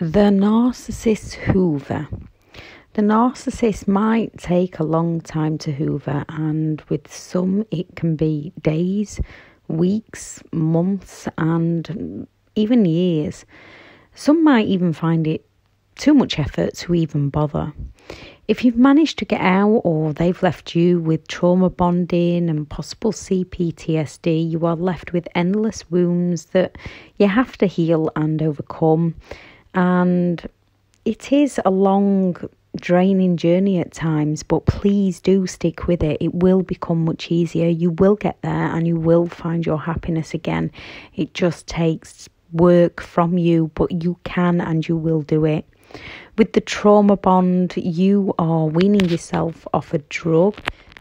The narcissist hoover. The narcissist might take a long time to hoover, and with some it can be days, weeks, months, and even years. Some might even find it too much effort to even bother. If you've managed to get out, or they've left you with trauma bonding and possible CPTSD, you are left with endless wounds that you have to heal and overcome. And it is a long, draining journey at times, but please do stick with it. It will become much easier. You will get there and you will find your happiness again. It just takes work from you, but you can and you will do it. With the trauma bond, you are weaning yourself off a drug.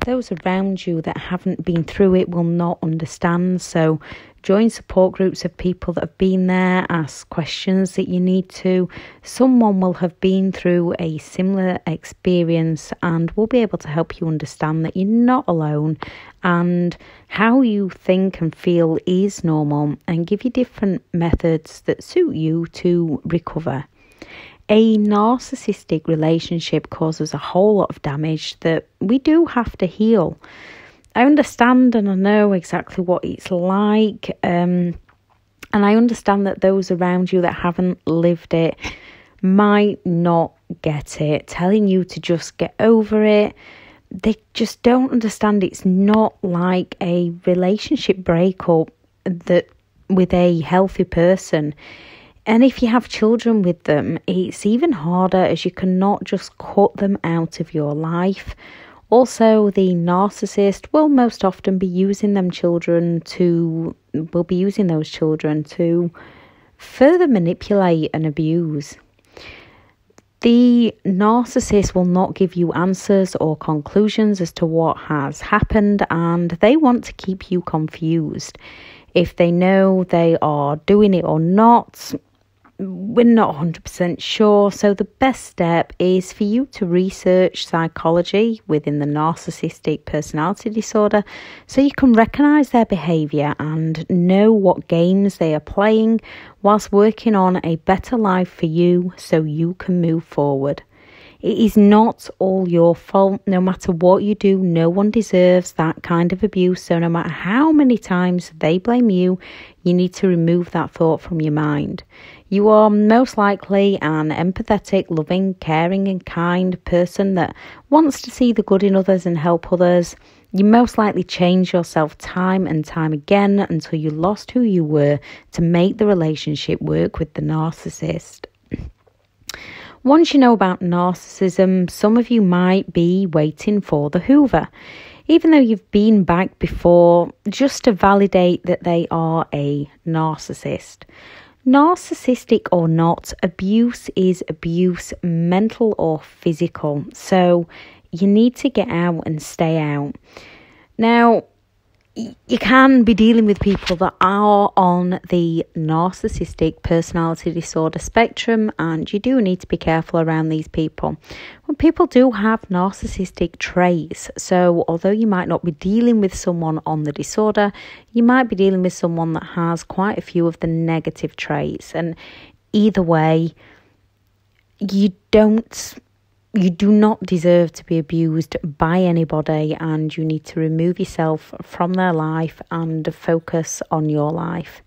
Those around you that haven't been through it will not understand. So join support groups of people that have been there. Ask questions that you need to. Someone will have been through a similar experience and will be able to help you understand that you're not alone and how you think and feel is normal, and give you different methods that suit you to recover. A narcissistic relationship causes a whole lot of damage that we do have to heal. I understand and I know exactly what it's like. And I understand that those around you that haven't lived it might not get it. Telling you to just get over it, they just don't understand. It's not like a relationship breakup that with a healthy person. And if you have children with them, it's even harder, as you cannot just cut them out of your life. Also, the narcissist will most often be using those children to further manipulate and abuse. The narcissist will not give you answers or conclusions as to what has happened, and they want to keep you confused. If they know they are doing it or not, we're not 100% sure. So the best step is for you to research psychology within the narcissistic personality disorder so you can recognise their behaviour and know what games they are playing whilst working on a better life for you so you can move forward. It is not all your fault. No matter what you do, no one deserves that kind of abuse. So no matter how many times they blame you, you need to remove that thought from your mind. You are most likely an empathetic, loving, caring and kind person that wants to see the good in others and help others. You most likely change yourself time and time again until you lost who you were to make the relationship work with the narcissist. Once you know about narcissism, some of you might be waiting for the Hoover, even though you've been back before, just to validate that they are a narcissist. Narcissistic or not, abuse is abuse, mental or physical. So you need to get out and stay out. Now, you can be dealing with people that are on the narcissistic personality disorder spectrum, and you do need to be careful around these people. Well, people do have narcissistic traits, so although you might not be dealing with someone on the disorder, you might be dealing with someone that has quite a few of the negative traits. And either way, you do not deserve to be abused by anybody, and you need to remove yourself from their life and focus on your life.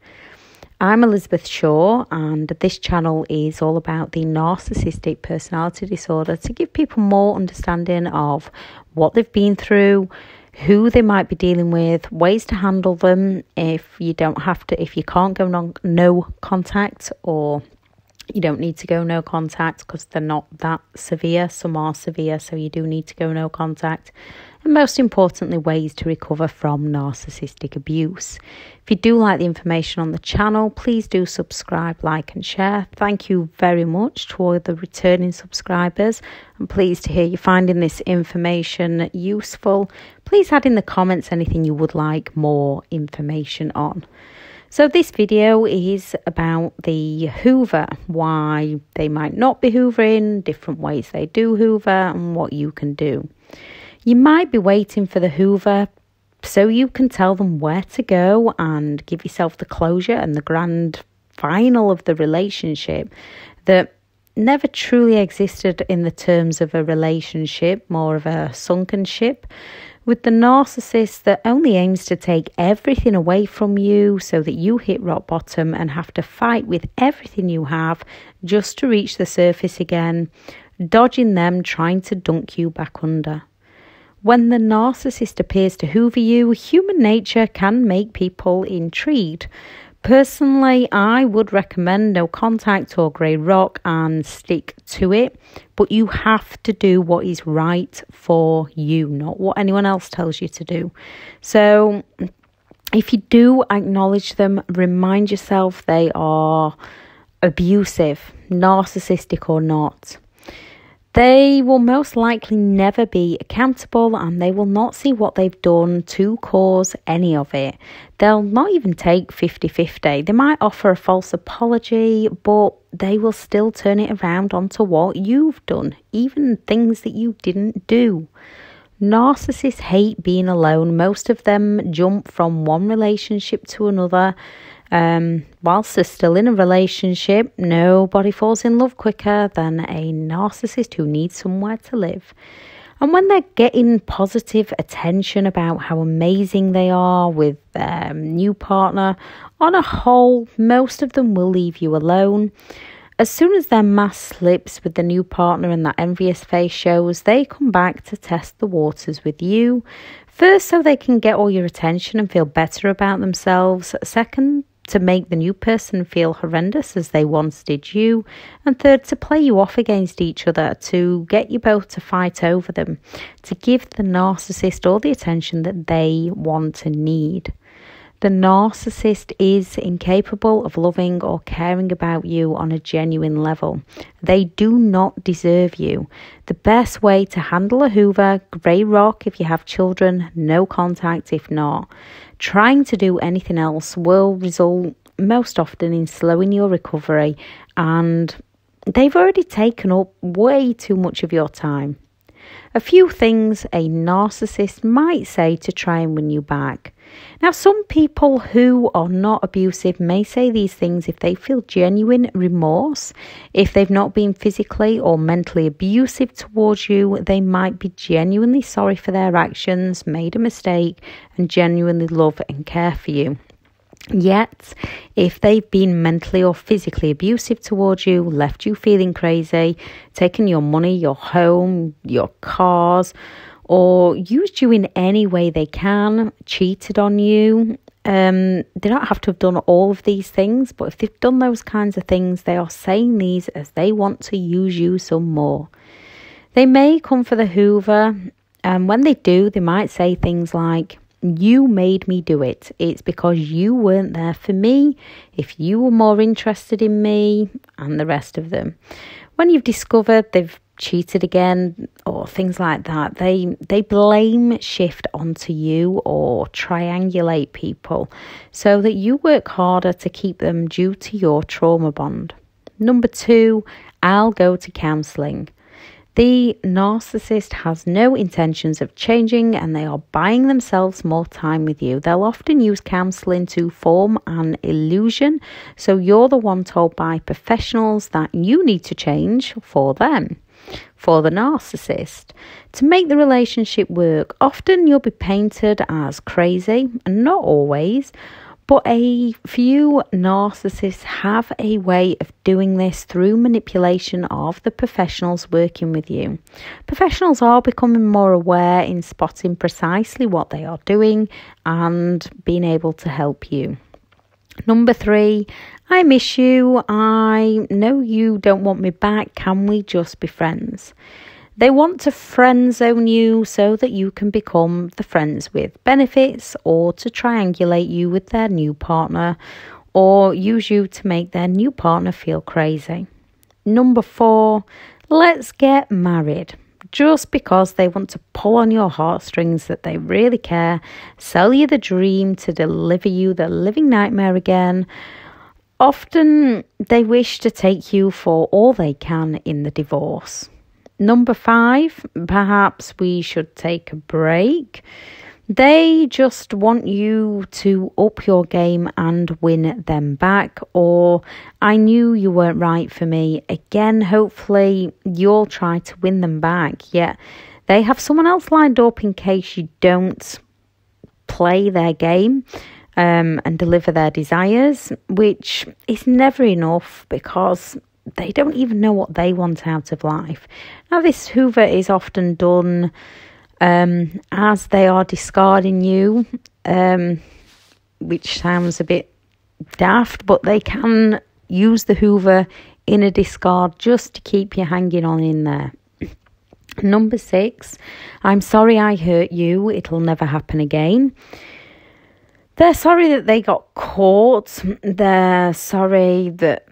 I'm Elizabeth Shaw, and this channel is all about the narcissistic personality disorder to give people more understanding of what they've been through, who they might be dealing with, ways to handle them if you can't go no contact, or you don't need to go no contact because they're not that severe. Some are severe, so you do need to go no contact. And most importantly, ways to recover from narcissistic abuse. If you do like the information on the channel, please do subscribe, like and share. Thank you very much to all the returning subscribers. I'm pleased to hear you're finding this information useful. Please add in the comments anything you would like more information on. So this video is about the Hoover, why they might not be hoovering, different ways they do hoover, and what you can do. You might be waiting for the Hoover so you can tell them where to go and give yourself the closure and the grand final of the relationship that never truly existed in the terms of a relationship, more of a sunken ship, with the narcissist that only aims to take everything away from you so that you hit rock bottom and have to fight with everything you have just to reach the surface again, dodging them trying to dunk you back under. When the narcissist appears to hoover you, human nature can make people intrigued. Personally, I would recommend no contact or grey rock and stick to it, but you have to do what is right for you, not what anyone else tells you to do. So if you do acknowledge them, remind yourself they are abusive, narcissistic or not. They will most likely never be accountable, and they will not see what they've done to cause any of it. They'll not even take 50-50. They might offer a false apology, but they will still turn it around onto what you've done, even things that you didn't do. Narcissists hate being alone. Most of them jump from one relationship to another. Whilst they're still in a relationship, nobody falls in love quicker than a narcissist who needs somewhere to live. And when they're getting positive attention about how amazing they are with their new partner, on a whole, most of them will leave you alone. As soon as their mask slips with the new partner and that envious face shows, they come back to test the waters with you. First, so they can get all your attention and feel better about themselves. Second, to make the new person feel horrendous as they once did you. And third, to play you off against each other, to get you both to fight over them, to give the narcissist all the attention that they want and need. The narcissist is incapable of loving or caring about you on a genuine level. They do not deserve you. The best way to handle a hoover, grey rock if you have children, no contact if not. Trying to do anything else will result most often in slowing your recovery, and they've already taken up way too much of your time. A few things a narcissist might say to try and win you back. Now, some people who are not abusive may say these things if they feel genuine remorse. If they've not been physically or mentally abusive towards you, they might be genuinely sorry for their actions, made a mistake, and genuinely love and care for you. Yet, if they've been mentally or physically abusive towards you, left you feeling crazy, taken your money, your home, your cars, or used you in any way they can, cheated on you, they don't have to have done all of these things, but if they've done those kinds of things, they are saying these as they want to use you some more. They may come for the hoover, and when they do, they might say things like, "You made me do it. It's because you weren't there for me. If you were more interested in me," and the rest of them. When you've discovered they've cheated again or things like that, they blame shift onto you or triangulate people so that you work harder to keep them due to your trauma bond. Number 2, I'll go to counselling. The narcissist has no intentions of changing, and they are buying themselves more time with you. They'll often use counselling to form an illusion, so you're the one told by professionals that you need to change for them, for the narcissist. To make the relationship work, often you'll be painted as crazy, and not always, but a few narcissists have a way of doing this through manipulation of the professionals working with you. Professionals are becoming more aware in spotting precisely what they are doing and being able to help you. Number 3, I miss you. I know you don't want me back. Can we just be friends? They want to friend zone you so that you can become the friends with benefits, or to triangulate you with their new partner, or use you to make their new partner feel crazy. Number 4, let's get married. Just because they want to pull on your heartstrings that they really care, sell you the dream to deliver you the living nightmare again. Often they wish to take you for all they can in the divorce. Number 5, perhaps we should take a break. They just want you to up your game and win them back, or I knew you weren't right for me. Again, hopefully you'll try to win them back. Yet they have someone else lined up in case you don't play their game and deliver their desires, which is never enough because they don't even know what they want out of life. Now, this Hoover is often done as they are discarding you, which sounds a bit daft, but they can use the Hoover in a discard just to keep you hanging on in there. Number 6, I'm sorry I hurt you. It'll never happen again. They're sorry that they got caught. They're sorry that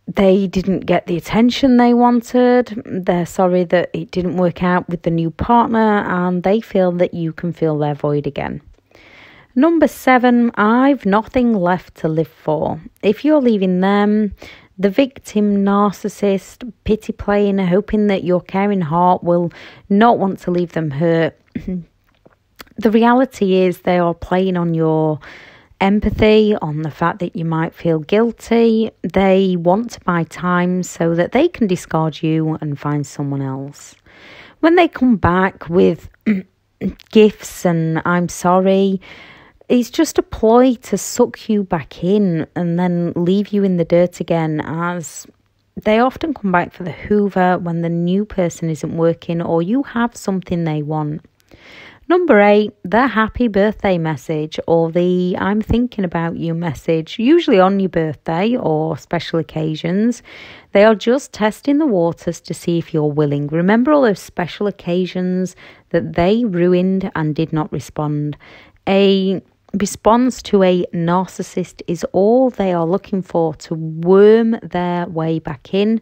they didn't get the attention they wanted. They're sorry that it didn't work out with the new partner, and they feel that you can fill their void again. Number 7, I've nothing left to live for. If you're leaving them, the victim, narcissist, pity playing, hoping that your caring heart will not want to leave them hurt. The reality is they are playing on your empathy, on the fact that you might feel guilty. They want to buy time so that they can discard you and find someone else. When they come back with gifts and I'm sorry, it's just a ploy to suck you back in and then leave you in the dirt again, as they often come back for the Hoover when the new person isn't working or you have something they want. Number 8, the happy birthday message or the I'm thinking about you message, usually on your birthday or special occasions. They are just testing the waters to see if you're willing. Remember all those special occasions that they ruined and did not respond. A response to a narcissist is all they are looking for to worm their way back in.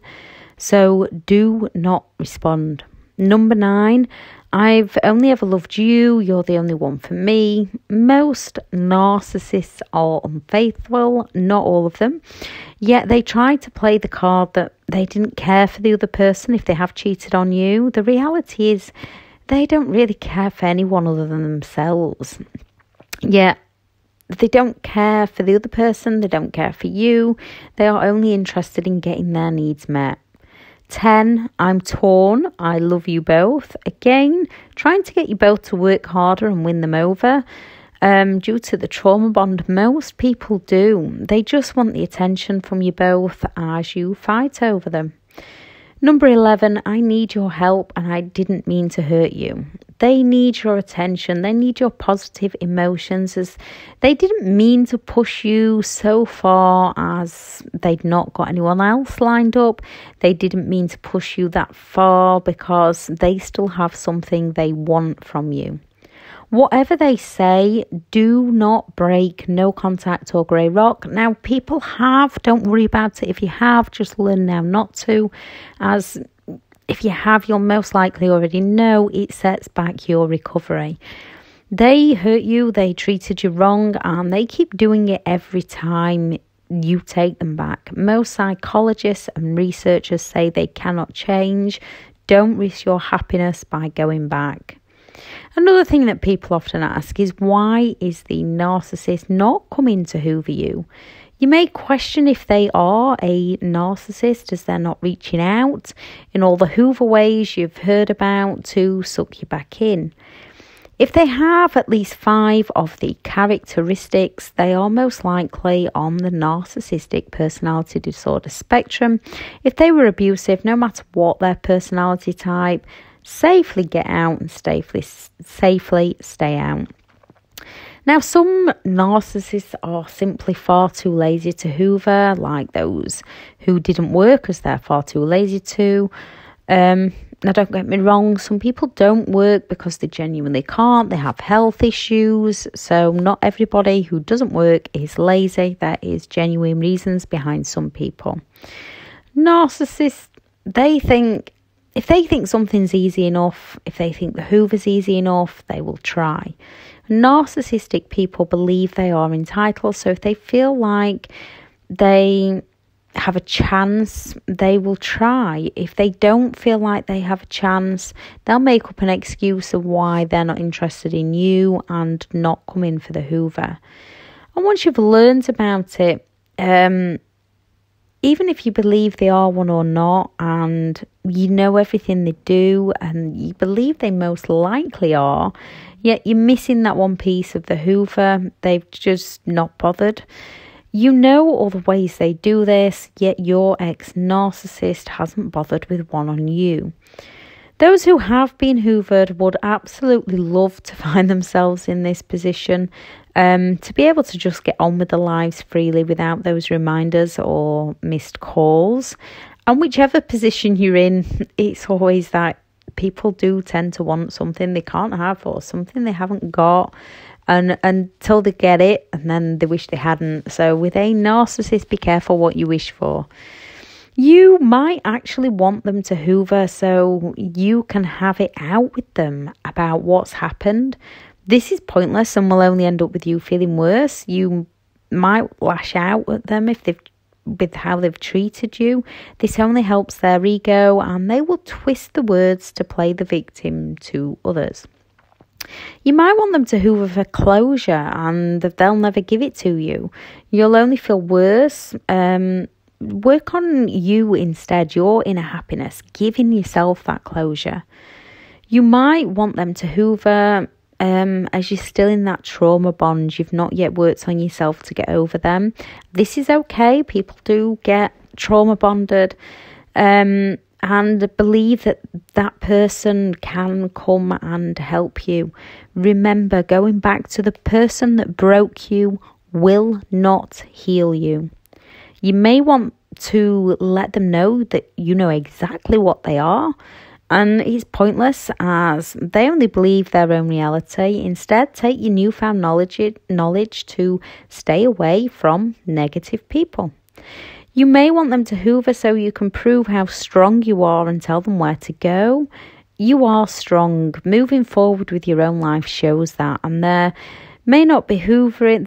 So do not respond. Number 9, I've only ever loved you. You're the only one for me. Most narcissists are unfaithful, not all of them. Yet they try to play the card that they didn't care for the other person if they have cheated on you. The reality is they don't really care for anyone other than themselves. Yet they don't care for the other person. They don't care for you. They are only interested in getting their needs met. 10, I'm torn. I love you both. Again, trying to get you both to work harder and win them over. Due to the trauma bond most people do. They just want the attention from you both as you fight over them. Number 11, I need your help and I didn't mean to hurt you. They need your attention. They need your positive emotions, as they didn't mean to push you so far as they'd not got anyone else lined up. They didn't mean to push you that far because they still have something they want from you. Whatever they say, do not break, no contact or grey rock. Now, people have, don't worry about it. If you have, just learn now not to. As if you have, you'll most likely already know it sets back your recovery. They hurt you, they treated you wrong, and they keep doing it every time you take them back. Most psychologists and researchers say they cannot change. Don't risk your happiness by going back. Another thing that people often ask is, why is the narcissist not coming to hoover you? You may question if they are a narcissist as they're not reaching out in all the hoover ways you've heard about to suck you back in. If they have at least 5 of the characteristics, they are most likely on the narcissistic personality disorder spectrum. If they were abusive, no matter what their personality type, safely get out and safely stay out. Now, some narcissists are simply far too lazy to hoover, like those who didn't work as they're far too lazy to. Now, don't get me wrong, some people don't work because they genuinely can't. They have health issues. So not everybody who doesn't work is lazy. There is genuine reasons behind some people. Narcissists, if they think something's easy enough, if they think the hoover's easy enough, they will try. Narcissistic people believe they are entitled, so if they feel like they have a chance, they will try. If they don't feel like they have a chance, they'll make up an excuse of why they're not interested in you and not come in for the Hoover. And once you've learned about it, even if you believe they are one or not, and you know everything they do, and you believe they most likely are, yet you're missing that one piece of the Hoover, they've just not bothered. You know all the ways they do this, yet your ex-narcissist hasn't bothered with one on you. Those who have been hoovered would absolutely love to find themselves in this position, to be able to just get on with their lives freely without those reminders or missed calls. And whichever position you're in, it's always that people do tend to want something they can't have or something they haven't got. And until they get it, and then they wish they hadn't. So with a narcissist, be careful what you wish for. You might actually want them to hoover so you can have it out with them about what's happened. This is pointless and will only end up with you feeling worse. You might lash out at them with how they've treated you. This only helps their ego, and they will twist the words to play the victim to others. You might want them to hoover for closure, and they'll never give it to you. You'll only feel worse. Work on you instead, your inner happiness, giving yourself that closure. You might want them to hoover as you're still in that trauma bond. You've not yet worked on yourself to get over them. This is okay. People do get trauma bonded. And believe that that person can come and help you. Remember, going back to the person that broke you will not heal you. You may want to let them know that you know exactly what they are, and it's pointless as they only believe their own reality. Instead, take your newfound knowledge to stay away from negative people. You may want them to hoover so you can prove how strong you are and tell them where to go. You are strong. Moving forward with your own life shows that. And they might not be hoovering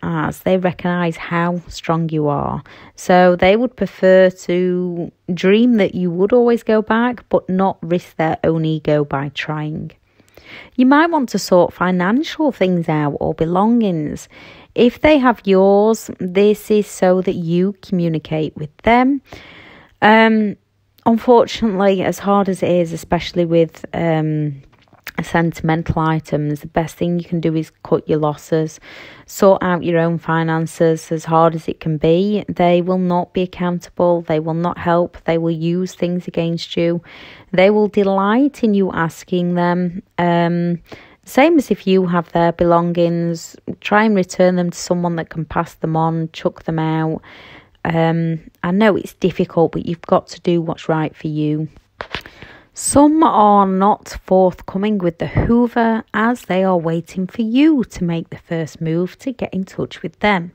as they recognise how strong you are. So they would prefer to dream that you would always go back, but not risk their own ego by trying. You might want to sort financial things out or belongings. If they have yours, this is so that you communicate with them. Unfortunately, as hard as it is, especially with sentimental items, the best thing you can do is cut your losses, sort out your own finances. As hard as it can be, they will not be accountable, they will not help, they will use things against you, they will delight in you asking them. Same as if you have their belongings, try and return them to someone that can pass them on, chuck them out. I know it's difficult, but you've got to do what's right for you. Some are not forthcoming with the Hoover as they are waiting for you to make the first move to get in touch with them,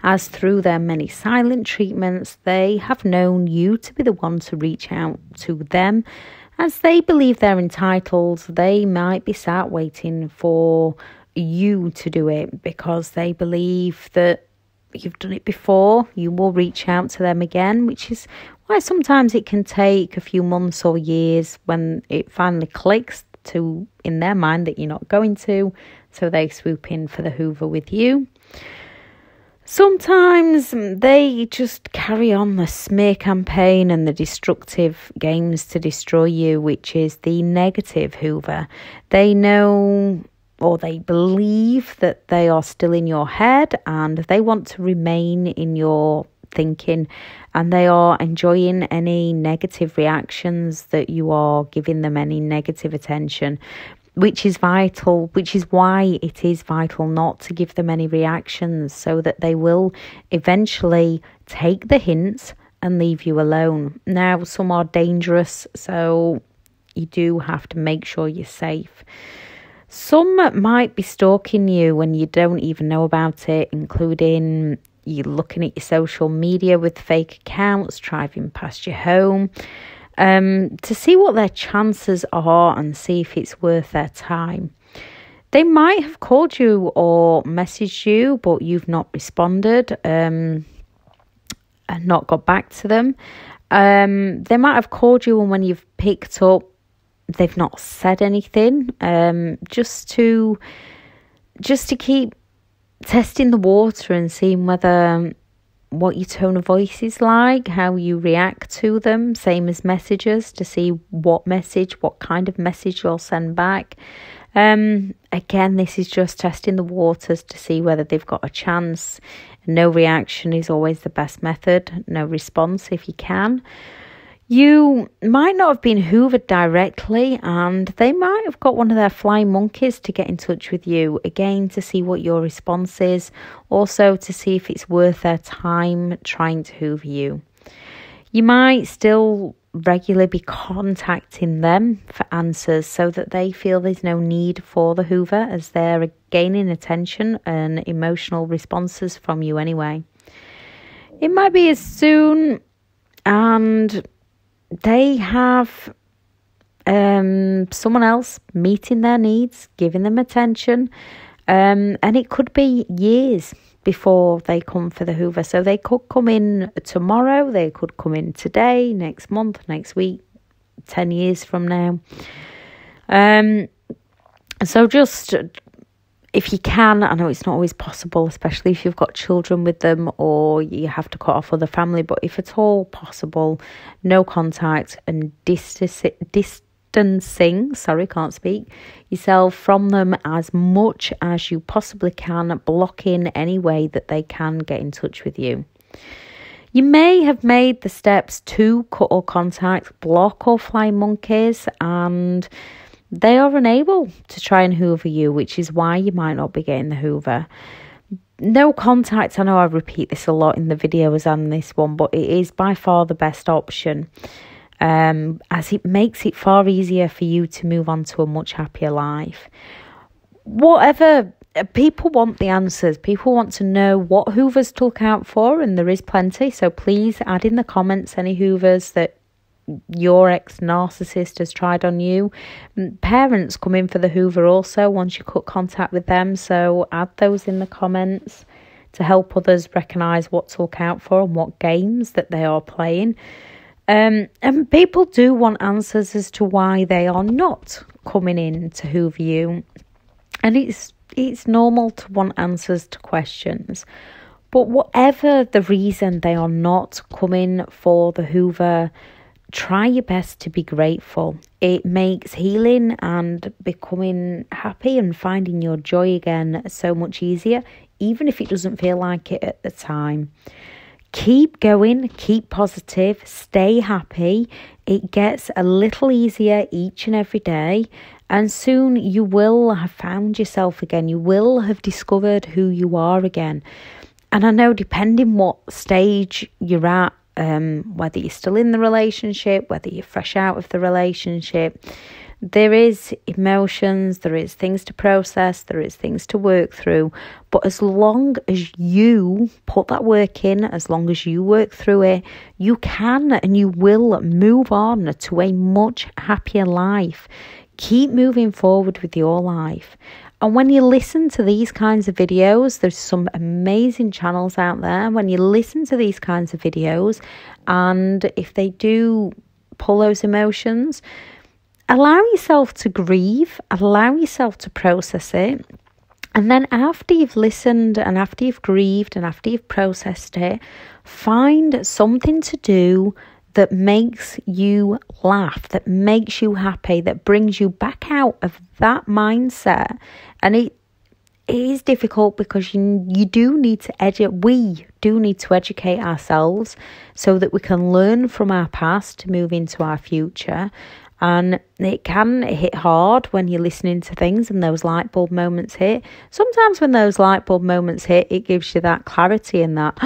as through their many silent treatments they have known you to be the one to reach out to them. As they believe they're entitled, they might be sat waiting for you to do it because they believe that you've done it before, you will reach out to them again, which is why sometimes it can take a few months or years when it finally clicks to in their mind that you're not going to, so they swoop in for the Hoover with you. Sometimes they just carry on the smear campaign and the destructive games to destroy you, which is the negative Hoover. They know or they believe that they are still in your head and they want to remain in your thinking, and they are enjoying any negative reactions that you are giving them, any negative attention, which is vital, which is why it is vital not to give them any reactions, so that they will eventually take the hints and leave you alone. Now, some are dangerous, so you do have to make sure you're safe. Some might be stalking you when you don't even know about it, including you looking at your social media with fake accounts, driving past your home, to see what their chances are and see if it's worth their time. They might have called you or messaged you, but you've not responded. and not got back to them. They might have called you, and when you've picked up, they've not said anything. Just to keep testing the water and seeing whether what your tone of voice is like, how you react to them, same as messages, to see what kind of message you'll send back. Again, this is just testing the waters to see whether they've got a chance. No reaction is always the best method. No response if you can. You might not have been hoovered directly, and they might have got one of their flying monkeys to get in touch with you, again, to see what your response is, also to see if it's worth their time trying to hoover you. You might still regularly be contacting them for answers so that they feel there's no need for the hoover, as they're gaining attention and emotional responses from you anyway. It might be as soon and they have someone else meeting their needs, giving them attention, and it could be years before they come for the hoover. So they could come in tomorrow, they could come in today, next month, next week, 10 years from now. So just, if you can, I know it's not always possible, especially if you've got children with them or you have to cut off other family, but if at all possible, no contact and distancing yourself from them as much as you possibly can, blocking any way that they can get in touch with you. You may have made the steps to cut all contact, block or fly monkeys, and they are unable to try and hoover you, which is why you might not be getting the hoover. No contact, I know I repeat this a lot in the videos and this one, but it is by far the best option, as it makes it far easier for you to move on to a much happier life. Whatever, people want the answers. People want to know what hoovers to look out for, and there is plenty. So please add in the comments any hoovers that your ex-narcissist has tried on you. Parents come in for the hoover also once you cut contact with them, so add those in the comments to help others recognise what to look out for and what games that they are playing. And people do want answers as to why they are not coming in to hoover you, and it's normal to want answers to questions. But whatever the reason they are not coming for the hoover, try your best to be grateful. It makes healing and becoming happy and finding your joy again so much easier, even if it doesn't feel like it at the time. Keep going, keep positive, stay happy. It gets a little easier each and every day, and soon you will have found yourself again. You will have discovered who you are again. And I know, depending what stage you're at, whether you're still in the relationship, whether you're fresh out of the relationship, there is emotions, there is things to process, there is things to work through. But as long as you put that work in, as long as you work through it, you can and you will move on to a much happier life. Keep moving forward with your life. And when you listen to these kinds of videos, there's some amazing channels out there. When you listen to these kinds of videos, and if they do pull those emotions, allow yourself to grieve, allow yourself to process it. And then after you've listened and after you've grieved and after you've processed it, find something to do that makes you laugh, that makes you happy, that brings you back out of that mindset. And it is difficult because you do need to we do need to educate ourselves so that we can learn from our past to move into our future. And it can hit hard when you're listening to things and those light bulb moments hit. Sometimes when those light bulb moments hit, it gives you that clarity and that,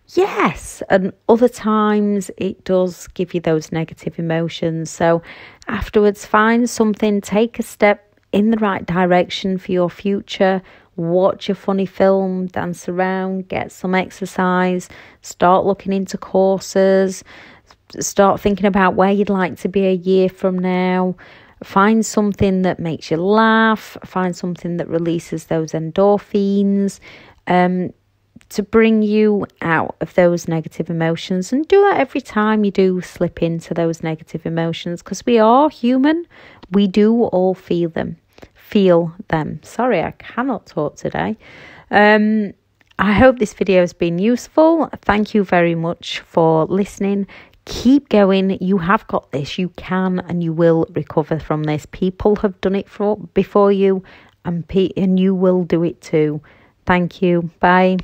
yes. And other times it does give you those negative emotions. So afterwards, find something, take a step in the right direction for your future. Watch a funny film, dance around, get some exercise, start looking into courses, start thinking about where you'd like to be a year from now. Find something that makes you laugh. Find something that releases those endorphins. to bring you out of those negative emotions. And do that every time you do slip into those negative emotions, because we are human. We do all feel them. Sorry, I cannot talk today. I hope this video has been useful. Thank you very much for listening. Keep going. You have got this. You can and you will recover from this. People have done it before you, and you will do it too. Thank you. Bye.